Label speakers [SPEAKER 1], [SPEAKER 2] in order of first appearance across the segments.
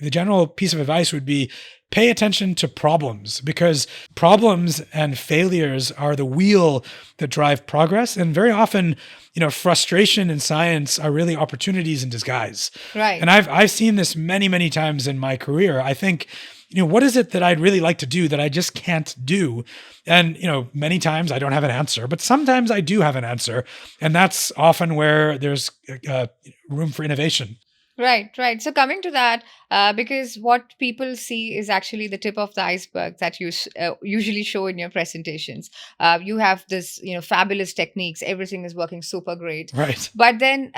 [SPEAKER 1] the general piece of advice would be pay attention to problems, because problems and failures are the wheel that drive progress. And very often, frustration in science are really opportunities in disguise.
[SPEAKER 2] Right.
[SPEAKER 1] And I've seen this many, many times in my career. I think, what is it that I'd really like to do that I just can't do? And, many times I don't have an answer, but sometimes I do have an answer. And that's often where there's room for innovation.
[SPEAKER 2] Right, right. So coming to that, because what people see is actually the tip of the iceberg that you usually show in your presentations. You have this, fabulous techniques. Everything is working super great.
[SPEAKER 1] Right.
[SPEAKER 2] But then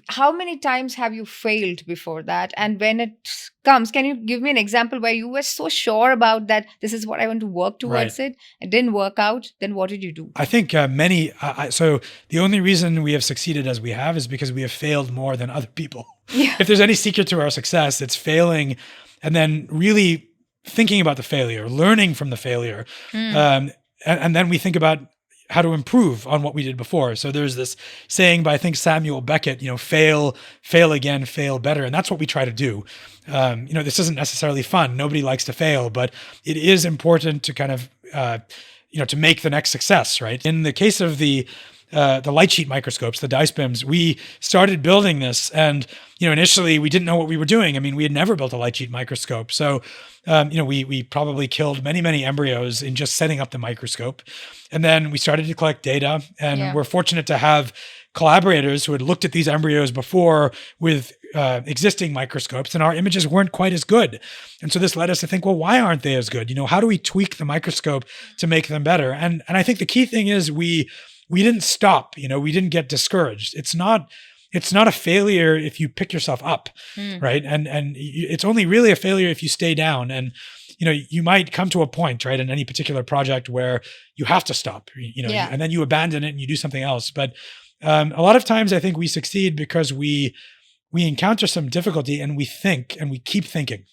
[SPEAKER 2] how many times have you failed before that? And when it comes, can you give me an example where you were so sure about that this is what I want to work towards it? It didn't work out. Then what did you do?
[SPEAKER 1] I think so the only reason we have succeeded as we have is because we have failed more than other people.
[SPEAKER 2] Yeah.
[SPEAKER 1] If there's any secret to our success, it's failing and then really thinking about the failure, learning from the failure. And then we think about how to improve on what we did before. So there's this saying by, I think, Samuel Beckett, fail again, fail better. And that's what we try to do. This isn't necessarily fun. Nobody likes to fail, but it is important to kind of, to make the next success, right? In the case of the light sheet microscopes, the dice BIMs, we started building this. And, initially we didn't know what we were doing. I mean, we had never built a light sheet microscope. So, we probably killed many, many embryos in just setting up the microscope. And then we started to collect data, and we're fortunate to have collaborators who had looked at these embryos before with existing microscopes, and our images weren't quite as good. And so this led us to think, well, why aren't they as good? How do we tweak the microscope to make them better? And I think the key thing is we didn't stop, we didn't get discouraged. It's not a failure if you pick yourself up, right? And it's only really a failure if you stay down. And, you might come to a point, right, in any particular project where you have to stop, and then you abandon it and you do something else. But a lot of times I think we succeed because we encounter some difficulty and we think and we keep thinking.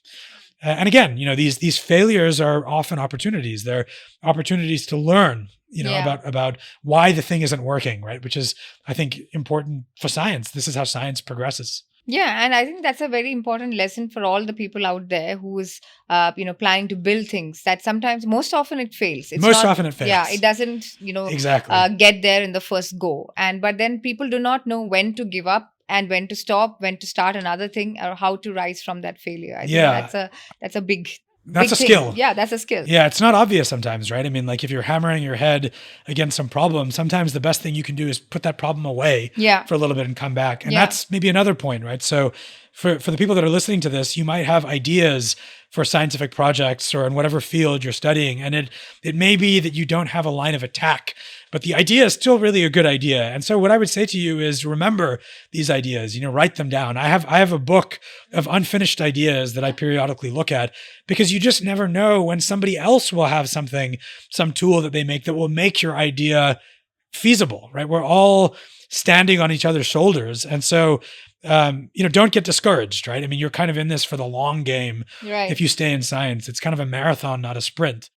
[SPEAKER 1] And again, these failures are often opportunities. They're opportunities to learn, about why the thing isn't working, right? Which is, I think, important for science. This is how science progresses.
[SPEAKER 2] Yeah, and I think that's a very important lesson for all the people out there who is, planning to build things. That most often it fails.
[SPEAKER 1] Often it fails.
[SPEAKER 2] Yeah, it doesn't,
[SPEAKER 1] exactly
[SPEAKER 2] get there in the first go. But then people do not know when to give up and when to stop, when to start another thing, or how to rise from that failure. I think that's a big.
[SPEAKER 1] That's a
[SPEAKER 2] thing.
[SPEAKER 1] skill.
[SPEAKER 2] Yeah, that's a skill.
[SPEAKER 1] Yeah, it's not obvious sometimes, right? I mean, like if you're hammering your head against some problem, sometimes the best thing you can do is put that problem away for a little bit and come back. And that's maybe another point, right? So for the people that are listening to this, you might have ideas for scientific projects or in whatever field you're studying. And it may be that you don't have a line of attack, but the idea is still really a good idea. And so what I would say to you is remember these ideas, write them down. I have a book of unfinished ideas that I periodically look at, because you just never know when somebody else will have some tool that they make that will make your idea feasible, right? We're all standing on each other's shoulders. And so, don't get discouraged, right? I mean, you're kind of in this for the long game.
[SPEAKER 2] Right.
[SPEAKER 1] If you stay in science, it's kind of a marathon, not a sprint.